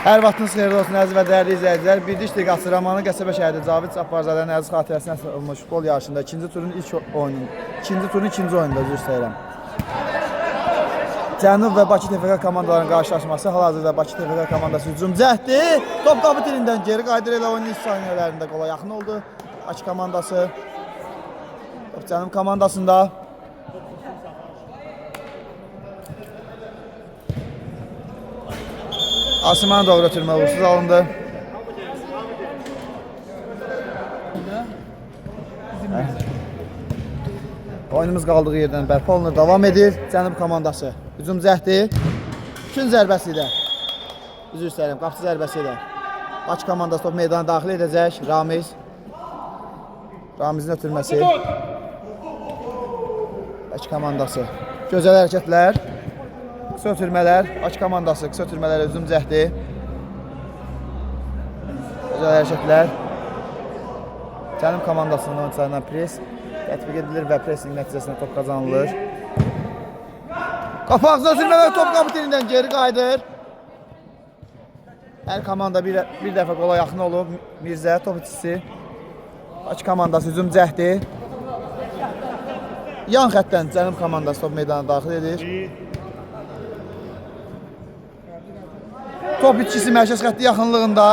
Hər vaxtınız xeyirli olsun əziz və dəyərli izləyicilər. Birdiş Liqası Ramanı Qəsəbə şəhəri Cavid Cabbarzadənin əziz xatirəsinə salınmış futbol yarışında ikinci turun ikinci oyununda üzr istəyirəm. Cənub və Bakı TFK komandalarının qarşılaşması hal-hazırda Bakı TFK komandası hücum cəhdi. Top qapı tirindən geri qayıdır elə oyunun ilk saniyələrində qola yaxın oldu. Bakı komandası. Top Cənub komandasında. Asiman doğru ötürmə uğursuz alındı. Oyunumuz qaldığı yerdən bərpa olunur, davam edir. Cənub komandası hücum cəhdi. Üçün zərbəsi ilə. Üzr istəyirəm, qapçı zərbəsi ilə. Bakı komandası top meydana daxil edəcək. Ramizin ötürməsi. Bakı komandası. Gözəl hərəkətlər. Qısa ötürmələr, Bakı komandası qısa ötürmələr, hücum cəhdi. Gözəl hərəkətlər. Cənub komandasının oyunçularından pres tətbiq edilir və presing nəticəsində top qazanılır. Qapaqsız ötürmələr, top qapı tirindən geri qayıdır. Hər komanda bir dəfə qola yaxın olub. Mirzə, top itisi. Bakı komandası hücum cəhdi. Yan xəttdən Cənub komandası top meydana daxil edir. Top itkisi mərkəz xətti yaxınlığında.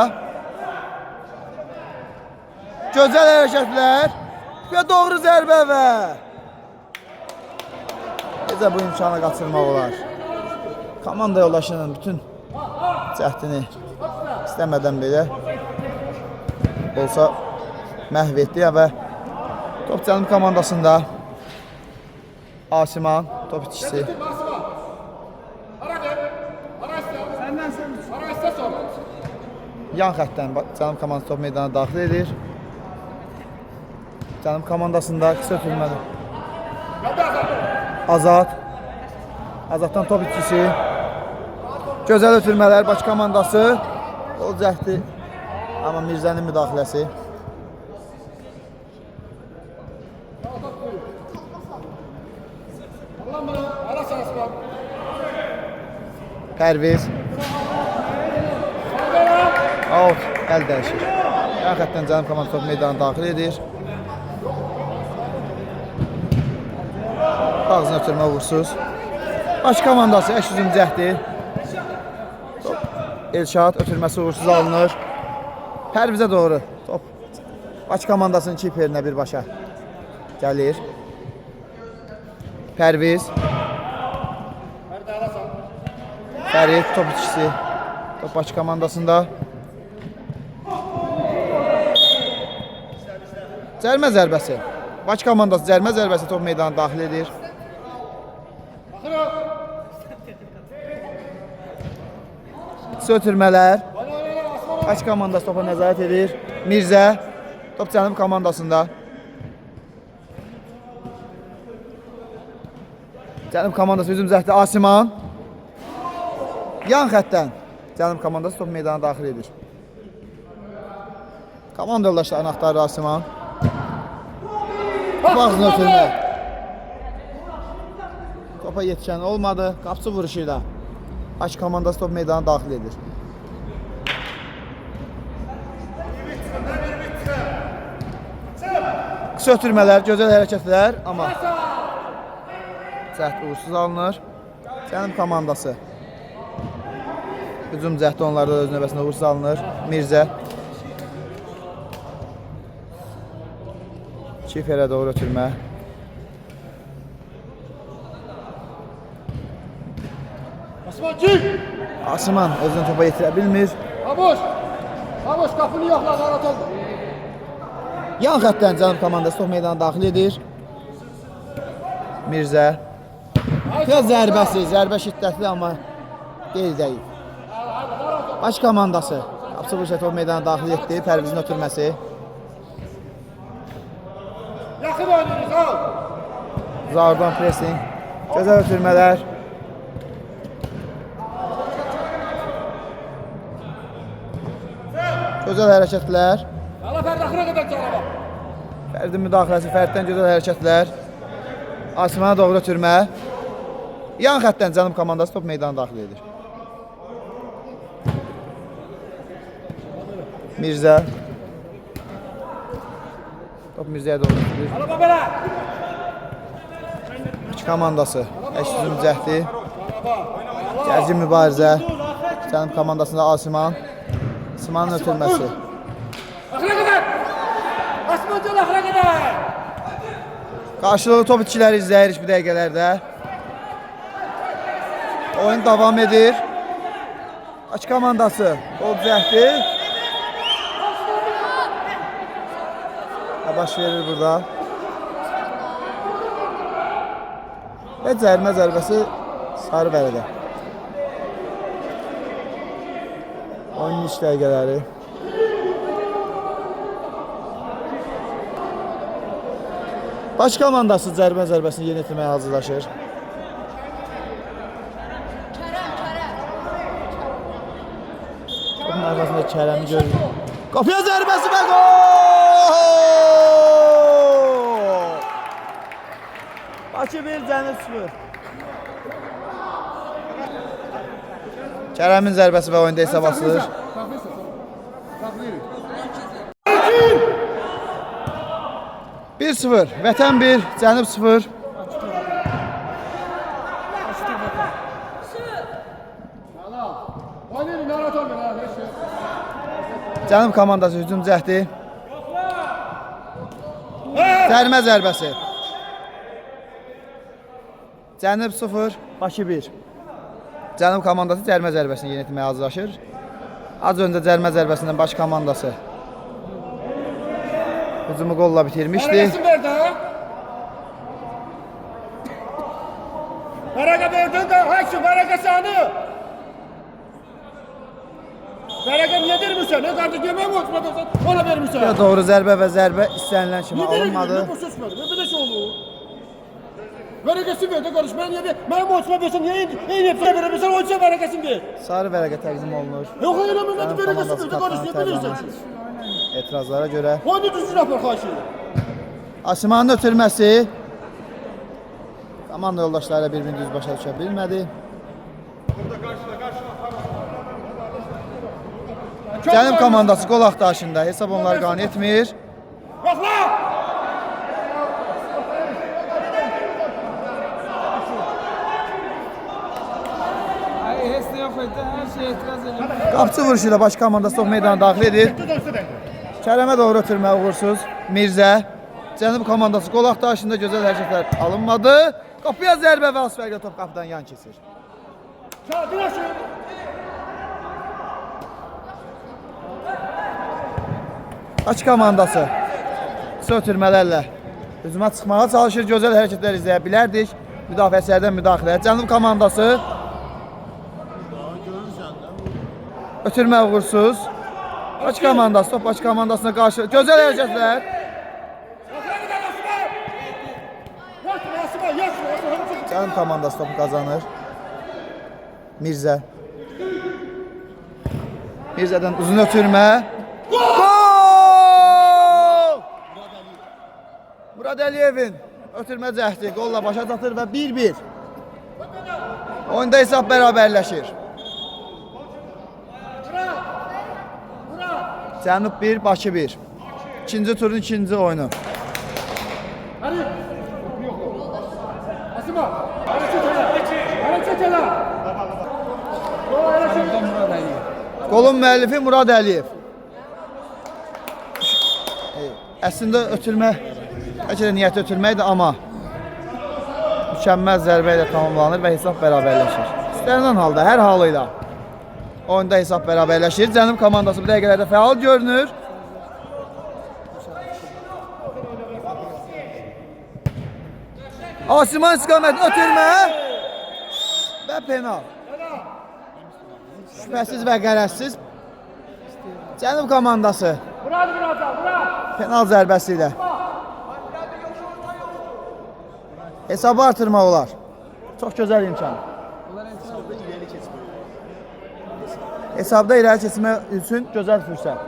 Gözəl hərəkətlər və doğru zərbə və necə bu imkanı qaçırmaq olar. Komanda yoldaşının bütün cəhdini istəmədən belə olsa məhv etdi və top Cənub komandasında Asiman, top itkisi. Yan xəttdən Cənub komandası top meydana daxil edir. Cənub komandasında qısa ötürməli. Azaddan top itkisi. Gözəl ötürmələr Bakı komandası. O cəhdi. Amma Mirzənin müdaxiləsi. Pərviz. Out, əl dəyişir. Yan xəttdən Cənub komandası top meydana daxil edir. Ağzına ötürmə uğursuz. Bakı komandası əks hücum cəhdi. Elşad ötürməsi uğursuz alınır. Pərvizə doğru top Bakı komandasının kiperinə birbaşa gəlir. Pərviz. Fərid top itkisi. Top Bakı komandasında. Cərmə zərbəsi. Bakı komandası cərmə zərbəsi top meydana daxil edir. Qısa ötürmələr. Bakı komandası topa nəzarət edir. Mirzə. Top Cənub komandasında. Cənub komandası hücum cəhdi Asiman. Yan xəttdən Cənub komandası top meydana daxil edir. Komanda yoldaşlarını axtarır Asiman. Ağzına ötürmə. Topa yetişən olmadı. Qapçı vuruşuyla Bakı komandası top meydana daxil edir. Qısa ötürmələr, gözəl hərəkətlər, amma cəhd uğursuz alınır. Cənub komandası hücum cəhdi onlarda öz növbəsində uğursuz alınır. Mirzə. Çiferə doğru ötürmə. Asiman özünü topa yetirə bilmir. Haboş, qapını yoxla, qarat oldu. Yan xəttdən Cənub komandası top meydana daxil edir. Mirzə. Biraz zərbə şiddətli, amma deyil. Bakı komandası qapçı vuruşa top meydana daxil etdi. Pərvizin ötürməsi. Yaxın oynayın, sağ ol. Zardan pressing. Gözəl ötürmələr. Gözəl hərəkətlər. Allah Fərd axıra qədər cavaba. Fərdin müdaxiləsi, Fərddən gözəl hərəkətlər. Asimana doğru ötürmə. Yan xəttdən Cənub komandası top meydana daxil edir. Mirzə. Top Mirzəyə doğru gedir. İki komandası əks hücum cəhdi. Gərgin mübarizə. Cənub komandasında Asiman. Asimanın ötürməsi. Qarşılıqlı top itkiləri izləyir bu dəqiqələrdə. Oyun davam edir. Açıq komandası gol cəhdi. Baş verir burada. Və cərimə zərbəsi sarı vərədə. Oyunun iş dəqiqələri. Baş komandası cərimə zərbəsini yeni etməyə hazırlaşır. Onun arxasında Kərəmi görürük. Qapıya zərbəsi və gol! Bakı 1, Cənub 0. Kərəmin zərbəsi və oyunda hesab açılır. 1-0, Vətən 1, Cənub 0. Cənub komandası hücum cəhdi. Cərimə zərbəsi. Cənub 0, Bakı 1. Cənub komandası cərimə zərbəsini yeni etməyə hazırlaşır. Az öncə cərimə zərbəsindən baş komandası hücumu qolla bitirmişdi. Vərəqə verdin də, həkim, vərəqə səni. Vərəqə niyə vermirsən? Ne qarşı yemək mi olsun? Ona vermirsən. Doğru zərbə və zərbə istənilən kimi alınmadı. Ne bu seçmədi? Ne bir şey olur? Vərəqəsi ver də qarış. Mənim olsuma versən, niyə vermirsən? Oyuncuya vərəqəsini ver. Sarı vərəqə təqdim olunur. Yox, eləmir, nədir vərəqəsi ver də qarış, niyə bilirsən? Etirazlara görə. Oyunu düzgün apar, xahiş edirəm. Asimanın ötürməsi. Komanda yoldaşları bir-birini düz başa düşə bilmədi. Cənub komandası qol axtarışında hesab onları qane etmir. Baxla! Qapçı vuruşuyla baş komandası top meydana daxil edir. Kərəmə doğru ötürmə uğursuz. Mirzə. Cənub komandası qol axtarışında gözəl hərəkətlər alınmadı. Qapıya zərbə və asfərqə top qapıdan yan keçir. Baş komandası ötürmələrlə hücuma çıxmağa çalışır. Gözəl hərəkətlər izləyə bilərdik. Müdafiəçilərdən müdaxilə. Cənub komandası ötürmə uğursuz. Baş komandası, top baş komandasına qarşı gözəl hərəkətlər. Cənub komandası topu qazanır. Mirzə. Mirzədən uzun ötürmə. Gol! Murad Əliyevin ötürmə cəhdi qolla başa çatır və 1-1. Oyunda hesab bərabərləşir. Cənub 1, Bakı 1. İkinci turun ikinci oyunu. Qolun müəllifi Murad Əliyev. Əslində ötürmə, bəlkə də niyyəti ötürməkdir, amma mükəmməl zərbə ilə tamamlanır və hesab bərabərləşir. İstənilən halda, hər halıyla oyunda hesab bərabərləşir. Cənub komandası bu dəqiqələrdə fəal görünür. Asiman istiqamət ötürmə və penal. Şübhəsiz və qərəzsiz Cənub komandası penal zərbəsi ilə hesabı artırmaq olar. Çox gözəl imkan. Hesabda irəli keçmək üçün gözəl fürsət.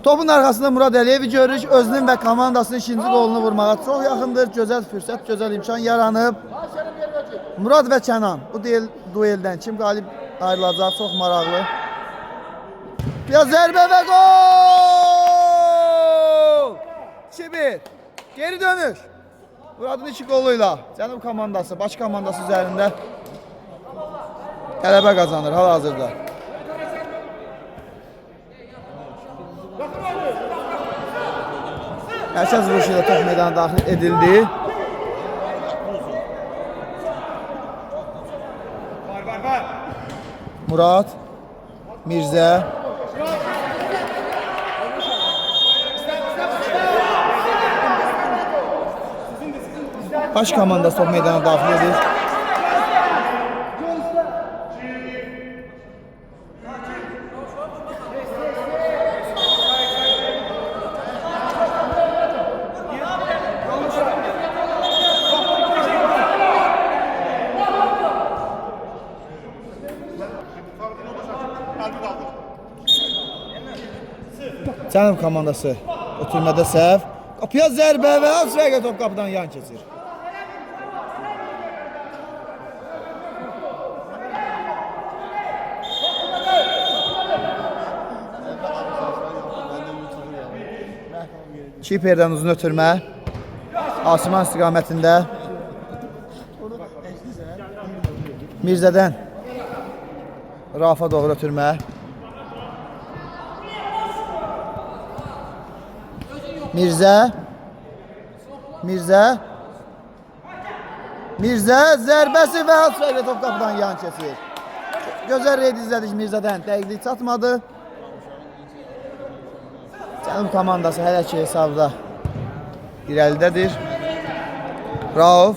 Topun arxasında Murad Əliyevi görürük. Özünün və komandasının ikinci qolunu vurmağa çox yaxındır. Gözəl fürsət, gözəl imkan yaranıb. Murad və Kənan. Bu dueldən kim qalib ayrılacaq? Çox maraqlı. Ya zərbə və gol! 2-1. Geri dönüş. Muradın 2 qoluyla Cənub komandası, baş komandası üzərində qələbə qazanır hal-hazırda. Mərkəz vuruşu ilə top meydana daxil edildi. Murad, Mirzə. Baş komandası top meydana daxil edir. Cənub komandası ötürmədə səhv. Qapıya zərbə və az dəqiqə top qapıdan yan keçir. Kiperdən uzun ötürmə. Asiman istiqamətində. Mirzədən Rafa doğru ötürmə. Mirzə zərbəsi və hasfəqlə top qapıdan yan keçir. Gözəl reyd izlədik Mirzədən. Dəqiqlik çatmadı. Cənub komandası hələ ki hesabda irəlidədir. Rauf.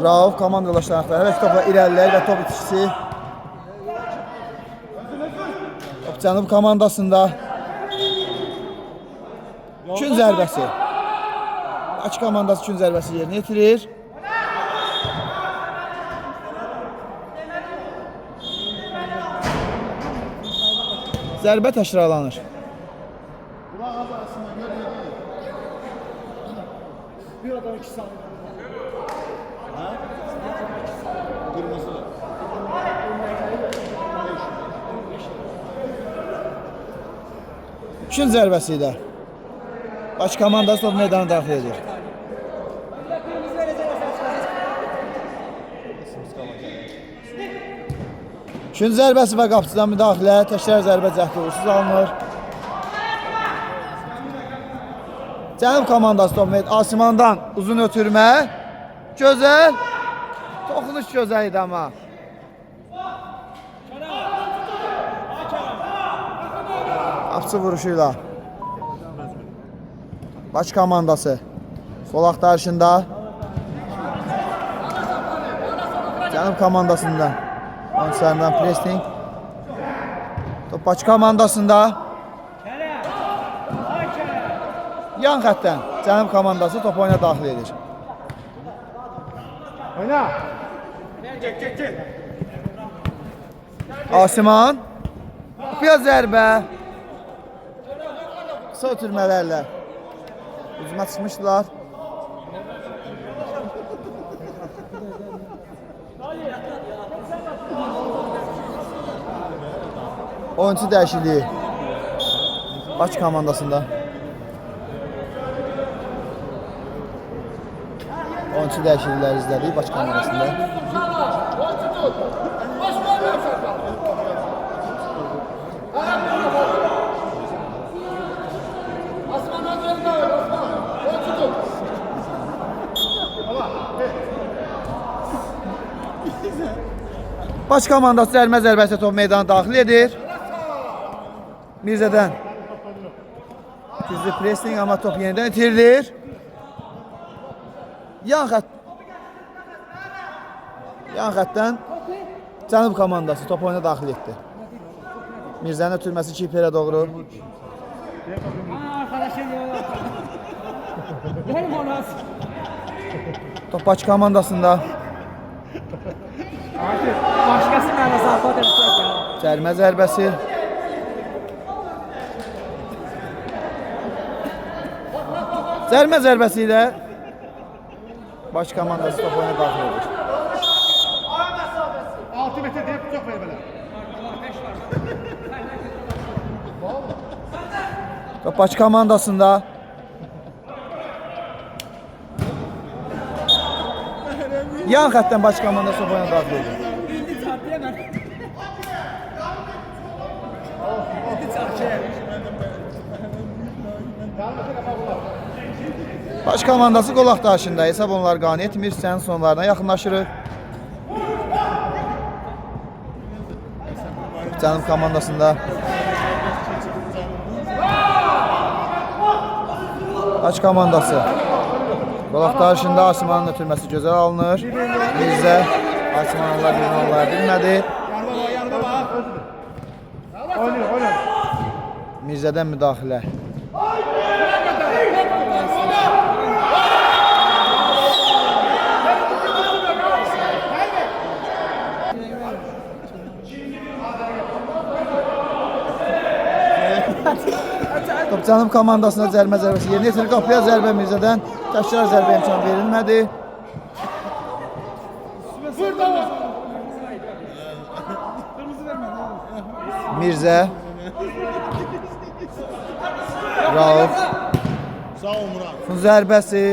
Rauf komandalaşdan axtarır. Hələ ki topla irəlilər və top itişisi. Cənub komandasında Kün zərbəsi. Aç komandası kün zərbəsi yerinə yetirir. Zərbə təkrarlanır. Bir adam 2 saniye. Kırmızı. Kün zərbəsi ilə baş komandası top meydana daxil edir. Kün zərbəsi və qapıcıdan müdaxilə, təkrar zərbə cəhdi uğursuz alınır. Cənub komandası top meydana Asimandan uzun ötürmə. Gözəl. Toxunuş gözəl idi amma. Qapıcı vuruşuyla baş komandası sol axtarışında Cənub komandasından oyuncularından pressing top baş komandasında yan xəttdən Cənub komandası top oyuna daxil edir. Oyna. Asiman bir zərbə qısa ötürmələrlə hücuma çıxmışdılar. Oyuncu dəyişikliyi baş komandasında. Oyuncu dəyişiklikləri izlədik baş komandasında. Baş komandası cərimə zərbəsi top meydana daxil edir. Mirzədən güclü pressing amma top yenidən itirilir. Yan xəttdən Cənub komandası top oyuna daxil etdi. Mirzənin ötürməsi kiperə doğru. Top baş komandasında. Başqası mənə zarafat etsə. Cərimə zərbəsi. Zərmə zərbəsi ilə baş komandası top oyuna daxil edir. 6 metr deyib çox belə belə. Top baş komandasında yan xəttdən baş komandası top oyuna daxil edir. İndi çarptı hemen. İndi çarptı. Baş komandası qol axtarışında hesab onlar qane etmir. Sənin sonlarına yaxınlaşırıq. Cənub komandasında Baş komandası qol axtarışında Asimanın ötürməsi gözəl alınır. Mirzə Asimanlar bilmədi. Mirzədən müdaxilə. Top Cənub komandasına cərimə zərbəsi yerinə yetirir. Qapıya zərbə Mirzədən. Təkrar zərbə imkan verilmədi. Mirzə Rauf Fun zərbəsi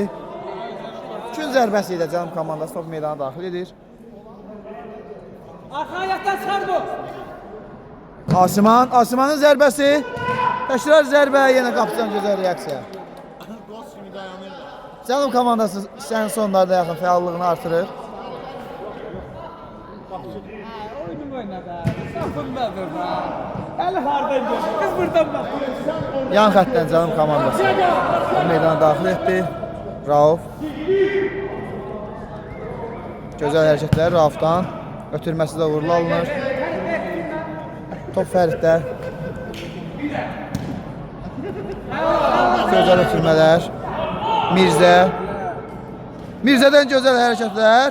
Gün zərbəsi ilə Cənub komandası top meydana daxil edir. Arka ayaktan çıkar bu. Asimanın zərbəsi. Təkrar zərbə, yenə qapıdan gözəl reaksiya. Cənub komandası sənin sonlarda yaxın fəallığını artırır. Oyunum oynadı. Sapındadır da. Eli hardan görüyor. Kız buradan bak. Yan xəttdən Cənub komandası meydana daxil etdi. Rauf. Gözəl hərəkətlər Raufdan. Ötürməsi də uğurlu alınır. Top Fəriddə. Gözəl ötürmələr. Mirzədən gözəl hərəkətlər.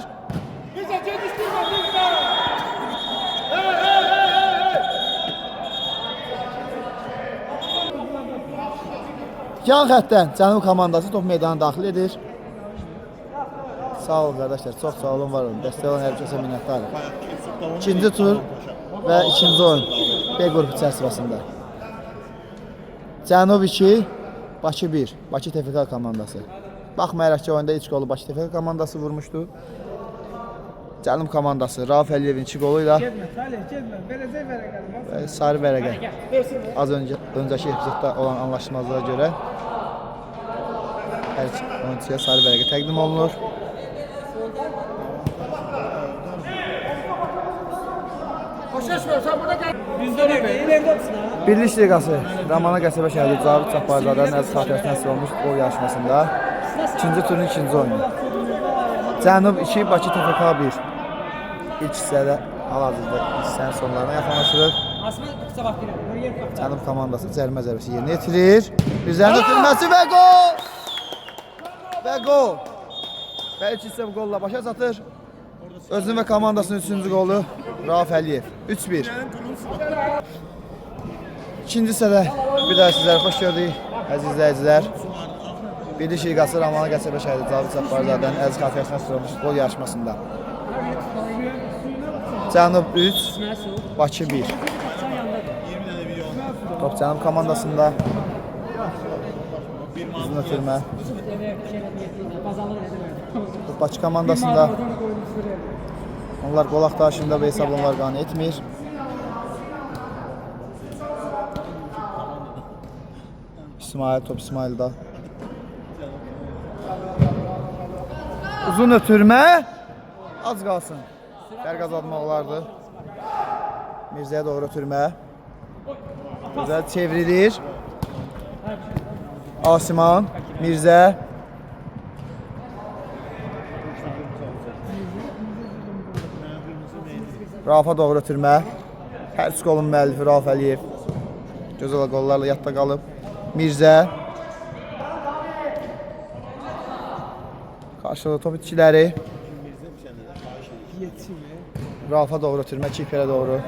Yan xəttdən Cənub komandası top meydana daxil edir. Sağ olun qardaşlar, çox sağ olun, var olun. Dəstək olan hər kəsə minnətdarım. İkinci tur və ikinci oyun B qrupu çərçivəsində. Cənub 2, Bakı 1, Bakı TFK komandası. Baxmayaraq ki, oyunda 3 qolu Bakı TFK komandası vurmuşdu. Cənub komandası Rauf Əliyevin 2 qolu ilə Gelme Salih gelme. Verəcək vərəqəni. və sarı vərəqə. Az öncəki epizodda olan anlaşmazlığa görə hər oyuncuya sarı vərəqə təqdim olunur. Koşuşmuyor sen burada gel. Bizdə nə be? İlerdə olsun ha. Birlik Liqası Ramana Qəsəbə şəhəri Cavid Cabbarzadənin əziz xatirəsinə həsr olmuş futbol yarışmasında ikinci turun ikinci oyunu. Cənub 2, Bakı TFK 1. İlk hissədə hal-hazırda hissənin sonlarına yaxınlaşırıq. Asman sabah girer. Oraya bak. Cənub komandası cərimə zərbəsi yerinə yetirir. Üzərinə ötürməsi və gol! Və gol! Və ilk hissə bu qolla başa çatır. Özünün və komandasının 3-cü qolu Rauf Əliyev. 3-1. İkinci hissədə bir daha sizləri xoş gördük, əziz izləyicilər. Birlik Liqası Ramana Qəsəbə şəhəri Cavid Cabbarzadənin əziz xatirəsinə həsr olmuş futbol yarışmasında Cənub 3, Bakı 1. Top Cənub komandasında. Uzun ötürmə. Top Bakı komandasında. Onlar qol axtarışında və hesab onlar qane etmir. İsmail, top İsmail'da. Uzun ötürmə. Az qalsın. Fərq azaltmaq olardı. Mirzəyə doğru ötürmə. Gözəl çevrilir. Asiman, Mirzə. Raufa doğru ötürmə. Hər üç qolun müəllifi Rauf Əliyev. Gözəl qollarla yadda qalıb. Mirzə. Qarşıda top itkiləri. Raufa doğru ötürmə, Kiperə doğru.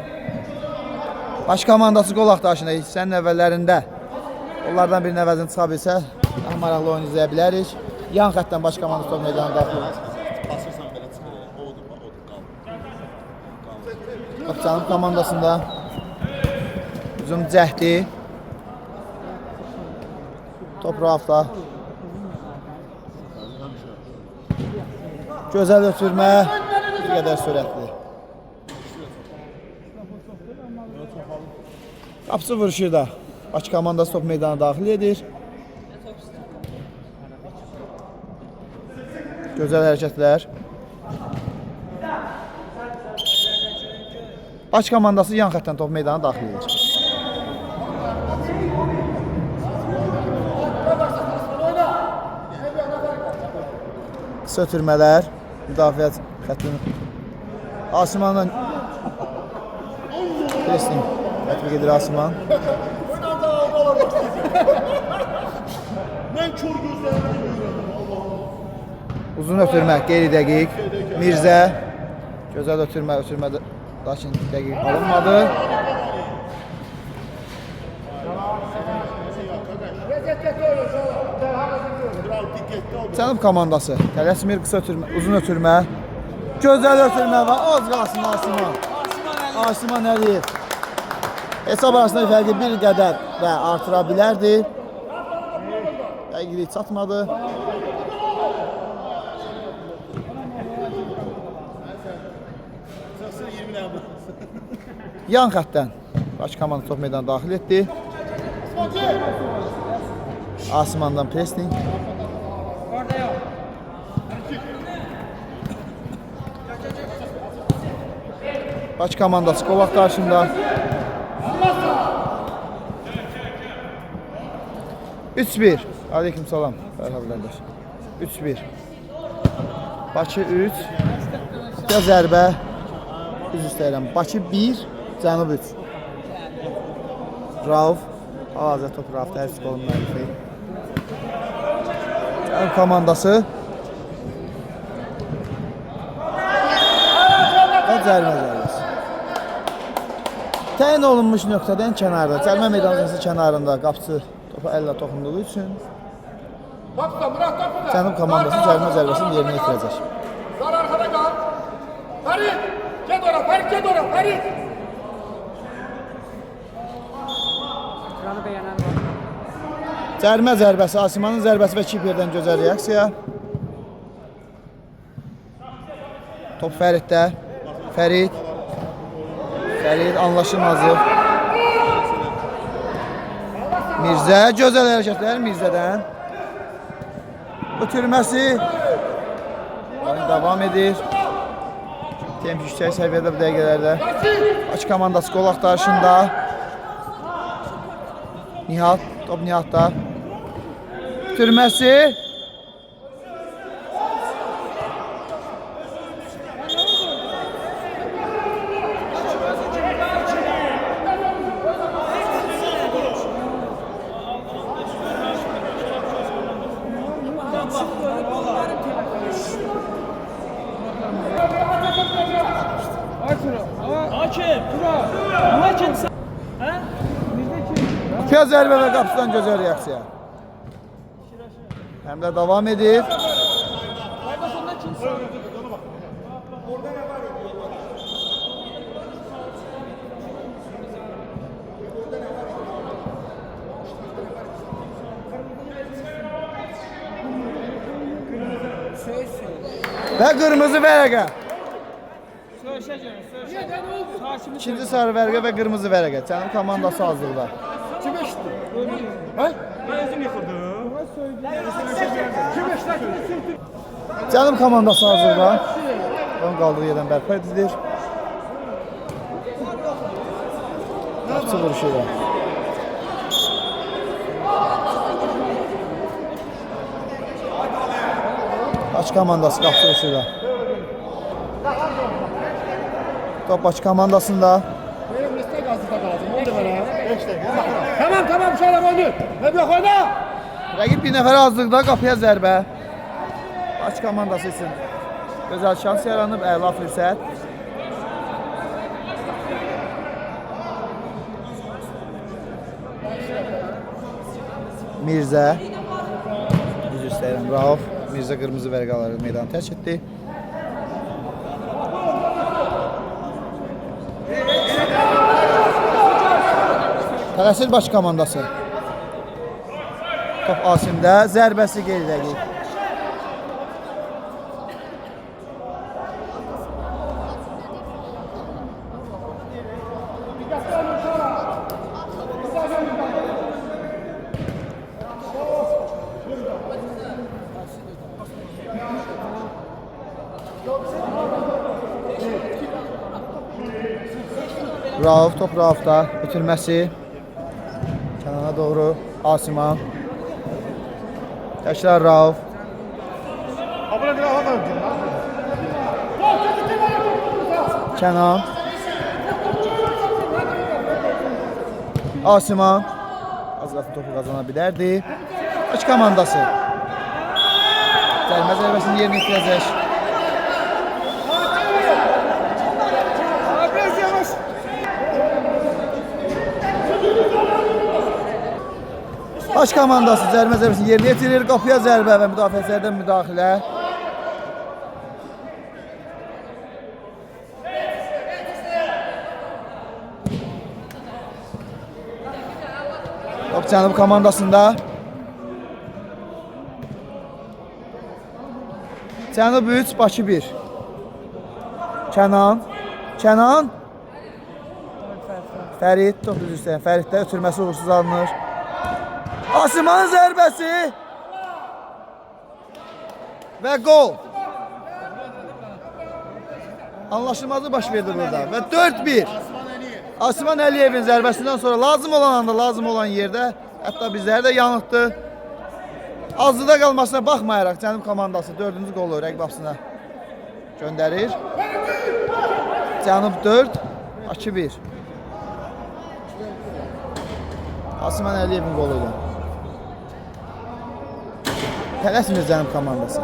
Baş komandası qol axtarışında hissənin əvvəllərində onlardan birinin əvəzini çıxa bilsə Daha maraqlı oyun izləyə bilərik. Yan xəttdən baş komandası top meydana daxil. Qapıçanın komandasında hücum cəhdi. Top Raufda. Gözəl ötürmə, bir qədər sürətli. Qapısı vuruşur da. Bakı komandası top meydana daxil edir. Gözəl hərəkətlər. Bakı komandası yan xəttdən top meydana daxil edir. Qısa ötürmələr, müdafiə xəttini Asimanla pressing tətbiq edir Asiman. Ben kör gözlerimi Uzun ötürmə, qeyri dəqiq. Mirzə gözəl ötürmə, lakin dəqiq alınmadı. Cənub komandası tələsmir, qısa ötürmə, uzun ötürmə. Gözəl ötürmə və az qalsın Asiman. Asiman Əliyev. Hesab arasında fərqi bir qədər və artıra bilərdi. Dəqiqlik çatmadı. Yan xəttdən baş komanda top meydana daxil etdi. Asimandan pressing. Baş komandası qolaq qarşında. 3-1. Aleyküm salam. Fərhad qardaş. 3-1. Bakı 3. Bir zərbə. Düz istəyirəm. Bakı 1, Cənub 3. Rauf. Hal-hazırda top Raufda hər futbolun müəllifi. Cənub komandası. Və cərimə zərbəsi. Təyin olunmuş nöqtədən kənarda, cərimə meydançası kənarında qapıçı topa əllə toxunduğu üçün Cənub komandası cərimə zərbəsini yerinə yetirəcək. Zar arkada kal. Ferit. Get ora. Ferit get ora. Ferit. Cərimə zərbəsi, Asimanın zərbəsi və kiperdən gözəl reaksiya. Top Fəriddə. Fərid anlaşılmazdır. Mirzə, gözəl hərəkətlər Mirzədən. Ötürməsi davam edir. Temp yüksək səviyyədə bu dəqiqələrdə. Bakı komandası qol axtarışında. Nihat, top Nihatda. Ötürməsi. İki zərbə və qapısından gözəl reaksiya. Həm də davam edir. Və qırmızı vərəqə. İkinci sarı vərəqə və qırmızı vərəqə. Cənub komandası hazırda. Kim eşitti? He? Cənub komandası hazırda. Onun qaldığı yerdən bərpa edilir. Qapıçı vuruşu ilə. Bakı komandası qapıçı vuruşu ilə. Top Bakı komandasında. Benim liste gazete kalacağım. Oldu bana. 5 dakika. Tamam şöyle oldu. Ne bir oyna. Rəqib bir nəfər azlıqda qapıya zərbə. Bakı komandası üçün gözəl şans yaranıb, əla fürsət. Mirzə. Rauf Mirzə qırmızı vərəq alaraq meydanı tərk etdi. Tələsir baş komandası. Top Asimdə, zərbəsi qeyd edək. Rauf, top Rauf'da, bitirməsi. Kənana doğru, Asiman. Təkrar Rauf. Kənan. Asiman. Az qatın topu qazana bilərdi. Baş komandası. Cərimə zərbəsini yerinə yetirəcək. Baş komandası cərimə zərbəsini yerinə yetirir. Qapıya zərbə və müdafiəçilərdən müdaxilə. Top Cənub komandasında. Cənub 3, Bakı 1. Kənan. Kənan. Fərid, top düz istəyən. Fəriddə ötürməsi uğursuz alınır. Asimanın zərbəsi. Və gol. Anlaşılmazlık baş verdi burada. Və 4-1. Asiman Əliyevin zərbəsindən sonra lazım olan anda, lazım olan yerdə, hətta bizləri də yanıtdı. Azlıda qalmasına baxmayaraq Cənub komandası 4-cü qolu rəqbasına göndərir. Cənub 4, Bakı 1. Asiman Əliyevin qolu ilə. Tələsmir Cənub komandası.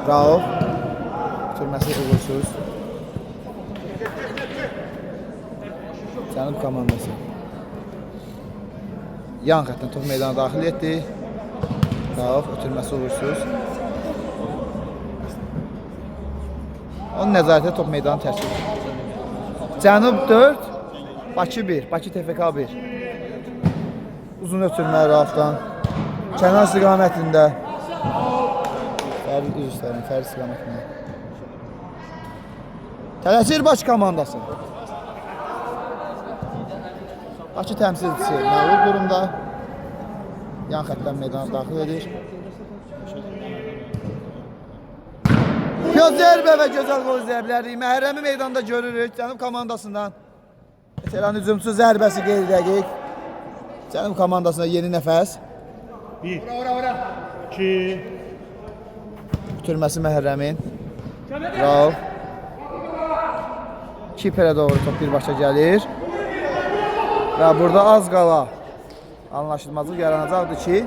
Rauf. Türməsi uğursuz. Cənub komandası. Yan xətdən top meydana daxil etdi. Rauf ötürməsi uğursuz. Onun nəzarəti top meydanı tərk edir. Cənub 4, Bakı 1, Bakı TFK 1. Uzun ötürmə Raufdan. Kənar istiqamətində. Fərid üzrlərin, Fərid istiqamətində. Tələsir baş komandası. Bakı təmsilçisi məğlub durumda. Yan xətdən meydana daxil edir. Göz zərbə və gözəl qol zərbələri. Məhrəmi meydanda görürük. Cənub komandasından. Veteran hücumçu zərbəsi qeyd edək. Cənub komandasında yeni nəfəs. 1. 2. Bitirməsi Məhrəmin. Rauf. Kiperə doğru top birbaşa gəlir. Və burada az qala anlaşılmazlıq yaranacaqdır ki,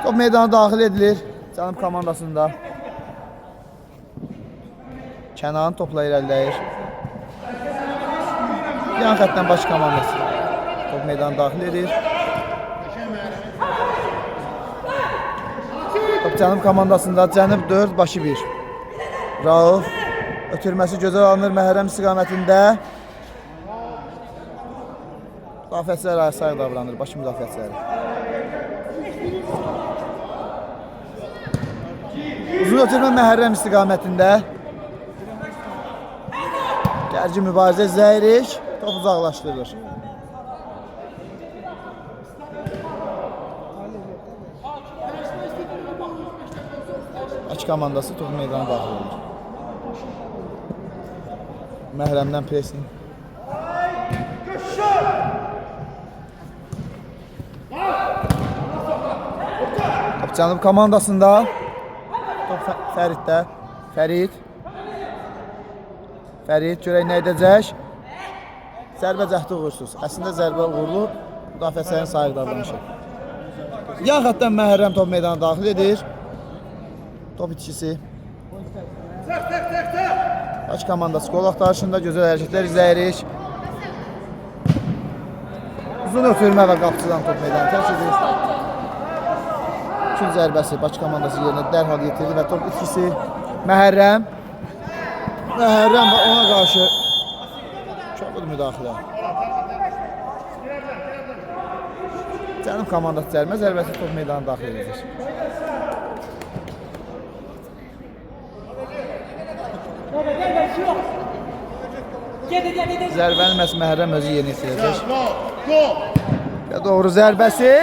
top meydana daxil edilir Cənub komandasında. Kənan topla irəliləyir. Yan xətdən baş komandası top meydana daxil edir. Top Cənub komandasında Cənub 4, Bakı 1. Rauf ötürməsi gözəl alınır Məhrəm istiqamətində. Müdafiəçilər ayaq davranır, Bakı müdafiəçiləri. Uzun ötürmə Məhrəm istiqamətində. Gərci mübarizə Zəyrik, top uzaqlaşdırılır. Bakı komandası topu meydana daxil edir. Məhrəmdən presin. Top Cənub komandasında. Top Fəriddə. Fərid. Fərid görək nə edəcək. Zərbə cəhdi uğursuz. Əslində zərbə uğurlu. Müdafiəçilərin sayıq davranışı. Yan xətdən Məhrəm top meydana daxil edir. Top itkisi. Bakı komandası qol axtarışında gözəl hərəkətlər izləyirik. Uzun ötürmə və qapıcıdan top meydanı tərk edir. İlkin zərbəsi Bakı komandası yerinə dərhal yetirdi və top itkisi Məhərrəm. Məhərrəm və ona qarşı çox müdaxilə. Cənub komandası cərimə zərbəsi top meydana daxil edir. Zərbənin məhz Məhərrəm özü yerinə yetirəcək. Və doğru zərbəsi.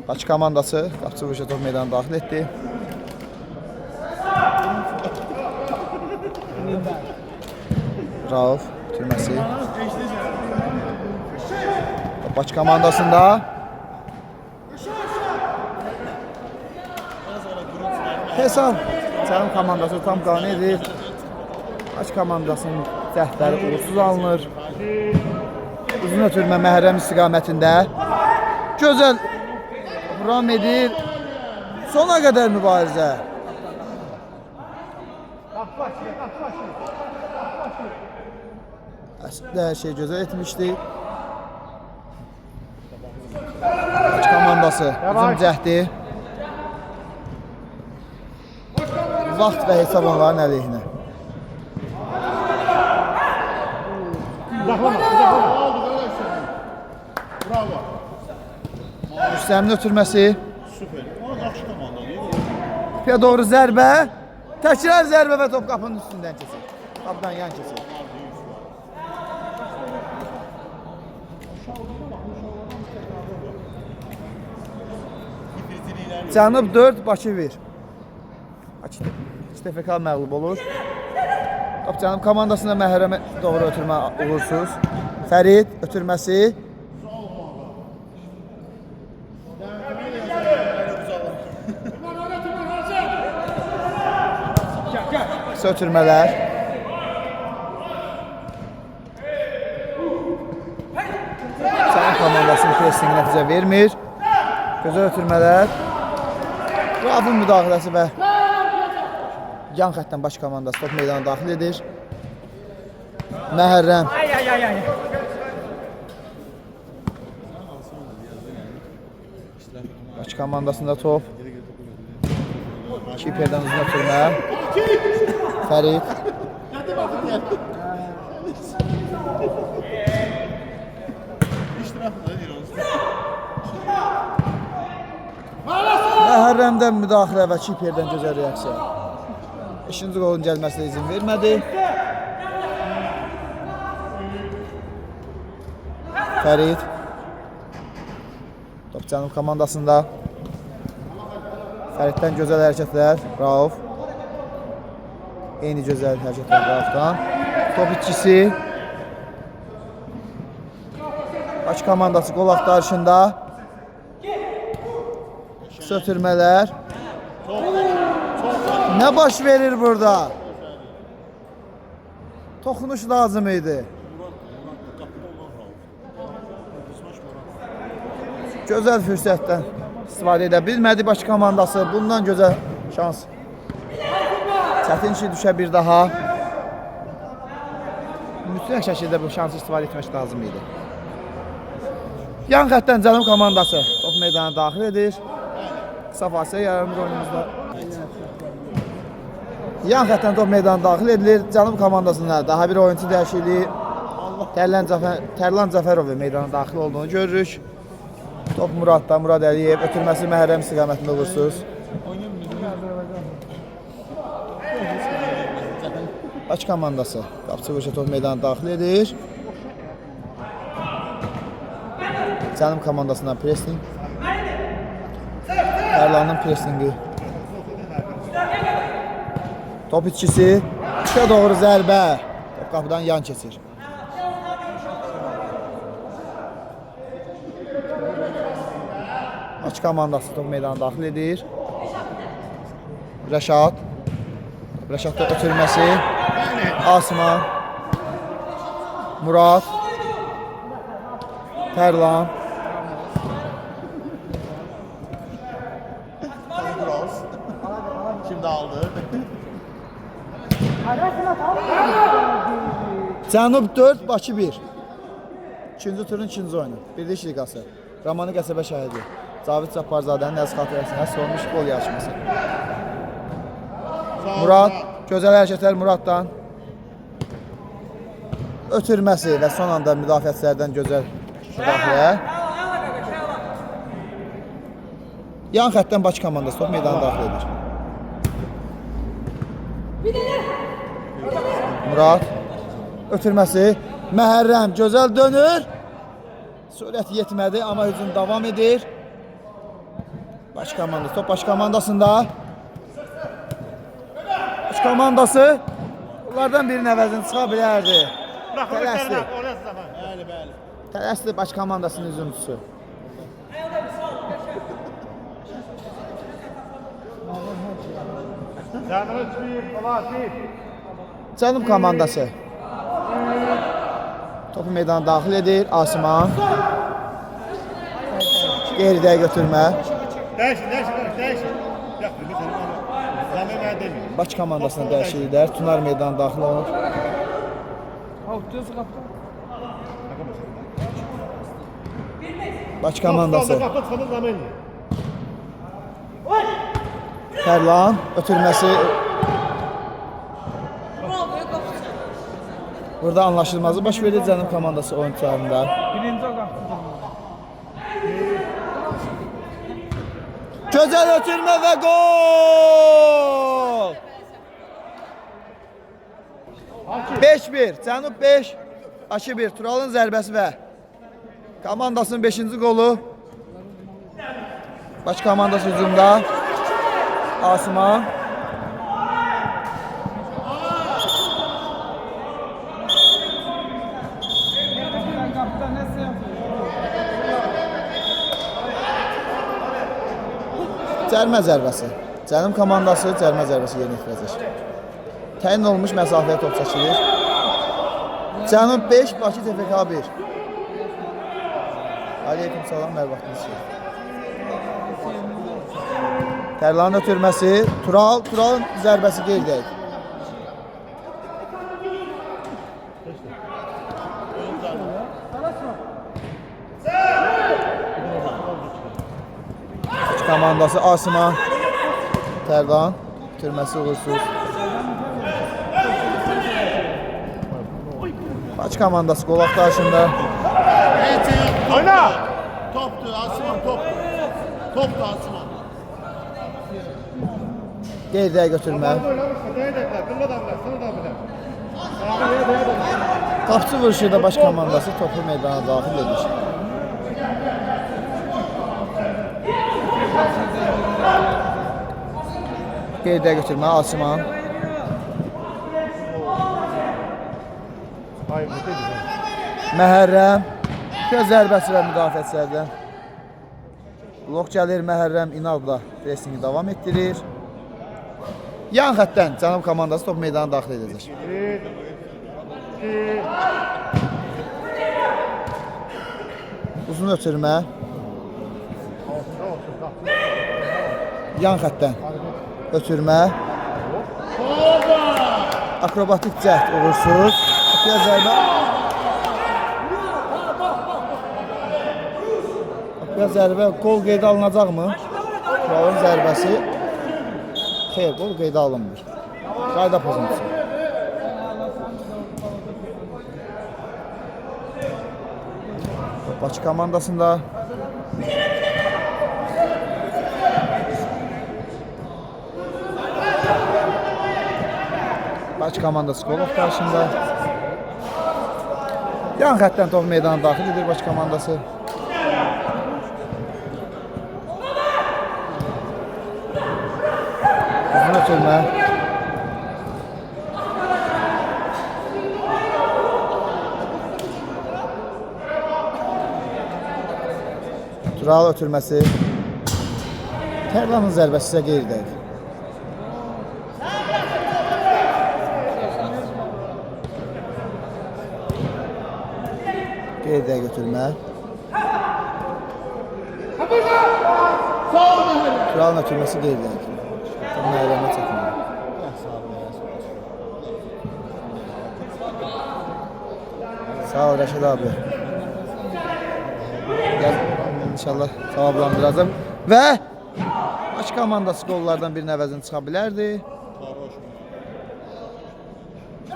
Bakı komandası qapıcı vuruşa top meydana daxil etdi. Rauf türməsi. Bakı komandasında hesab Cənub komandası tam qane edir. Bakı komandasının cəhdləri uğursuz alınır. Uzun ötürmə Məhərrəm istiqamətində. Gözəl vuram edir. Sona qədər mübarizə. Əslində hər şey gözəl etmişdi. Bakı komandası uzun cəhdi. Vaxt və hesab onların əleyhinə. Rüstəmin ötürməsi. Və doğru zərbə. Təkrar zərbə və top qapının üstündən keçir. Qapıdan yan keçir. Cənub 4, Bakı 1. TFK məğlub olur. Cənub komandasında Məhərrəmə doğru ötürmə uğursuz. Fərid ötürməsi. Qısa ötürmələr. Cənub komandasının pressingi nəticə vermir. Gözəl ötürmələr. Raufun müdaxiləsi və yan xəttdən Bakı komandası top meydana daxil edir. Məhərrəm. Bakı komandasında top. Kiperdən uzun ötürmə. Fərid. Məhərrəmdən müdaxilə və Kiperdən gözəl reaksiya. 5-ci qolun gəlməsinə izin vermədi. Fərid. Top Cənub komandasında. Fəriddən gözəl hərəkətlər. Rauf. Eyni gözəl hərəkətlər Raufdan. Top itkisi. Bakı komandası qol axtarışında. Qısa ötürmələr. Nə baş verir burada? Toxunuş lazım idi. Gözəl fürsətdən istifadə edə bilmədi Bakı komandası. Bundan gözəl şans. Çətin ki düşə bir daha. Mütləq şəkildə bu şansı istifadə etmək lazım idi. Yan xəttdən Cənub komandası top meydana daxil edir. Qısa fasilə yaranır oyunumuzda. Yan xəttdən top meydana daxil edilir. Cənub komandasında daha bir oyuncu dəyişikliyi Tərlan Cəfərov meydana daxil olduğunu görürük. Top Muradda, Murad Əliyev ötürməsi Məhərrəm istiqamətində uğursuz. Bakı komandası qapıcı vuruşa top meydana daxil edir. Cənub komandasından pressing. Tərlanın pressingi. Top itkisi. İşə doğru zərbə. Top qapıdan yan keçir. Bakı komandası top meydana daxil edir. Rəşad. Rəşadda ötürməsi. Asman. Murad. Tərlan. Şimdi aldı. Cənub 4, Bakı 1. İkinci turun ikinci oyunu. Birlik Liqası. Ramanı qəsəbə şəhidi. Cavid Cabbarzadənin əziz xatirəsinə solmuş gol yarışması. Murad, gözəl hərəkətlər Muraddan. Ötürməsi və son anda müdafiəçilərdən gözəl müdafiə. Yan xəttdən Bakı komandası top meydana daxil edir. Murad, ötürməsi. Məhərrəm gözəl dönür. Sürət yetmədi, amma hücum davam edir. Bakı komandası, top Bakı komandasında. Bakı komandası onlardan birinin əvəzini çıxa bilərdi. Tələsdi. Tələsdi Bakı komandasının hücumçusu. Cənub komandası topu meydana daxil edir. Asiman geridə götürmə. Bakı komandasına dəyişikliklər. Tunar meydana daxil olur. Bakı komandası. Tərlan ötürməsi. Burada anlaşılmazı baş verir Cənub komandası oyuncularında. Birinci o qapıda. Gözəl ötürmə və gol! 5-1, Cənub 5, Bakı 1. Turalın zərbəsi və komandasının 5-ci qolu. Bakı komandası hücumda. Asiman. Qapıda nəsə Cərmə zərbəsi. Cənub komandası cərmə zərbəsi yerinə yetirəcək. Təyin olunmuş məsafəyə top çəkilir. Cənub 5, Bakı TFK 1. Aleyküm salam, hər vaxtınız xeyir. Tərlanın ötürməsi, Turalın zərbəsi qeydəyik. Komandası Asiman. Tərlan ötürməsi uğursuz. Bakı komandası qol axtarışında. Oyna! Toptu, Asiman toptu. Toptu Asiman. Qeydiyə götürmə. Qapçı vuruşu da Bakı komandası topu meydana daxil edir. Qeydiyə götürmə Asiman. Məhərrəm. Göz zərbəsi və müdafiəçilərdən. Blok gəlir, Məhərrəm inadla presingi davam etdirir. Yan xəttdən Cənub komandası top meydana daxil edəcək. Uzun ötürmə. Yan xəttdən ötürmə. Akrobatik cəhd uğursuz. Qapıya zərbə. Qapıya zərbə. Qol qeydə alınacaqmı? Kralın zərbəsi. Xeyr, qol qeydə alınmır. Qayda pozuntusu. Bakı komandasında Bakı komandası qol axtarışında. Yan xəttdən top meydana daxil edir Bakı komandası. Uzun ötürmə. Tural ötürməsi. Tərlanın zərbəsi isə qeyridədir. Qeyridə götürmə. Turalın ötürməsi qeyridə. Məhərrəmə çəkmə. Sağ ol Rəşid abi. Gəl, inşallah cavablandıracağım. Və Bakı komandası qollardan birinin əvəzini çıxa bilərdi.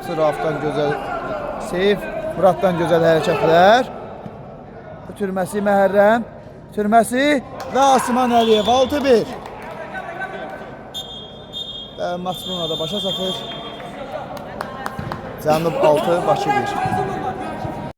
Sırafdan gözəl seyf, Muraddan gözəl hərəkətlər. Ötürməsi Məhərrəm, ötürməsi və Asman Əliyev 6-1. Və maç bununla da başa çatır. Cənub 6, Bakı 1.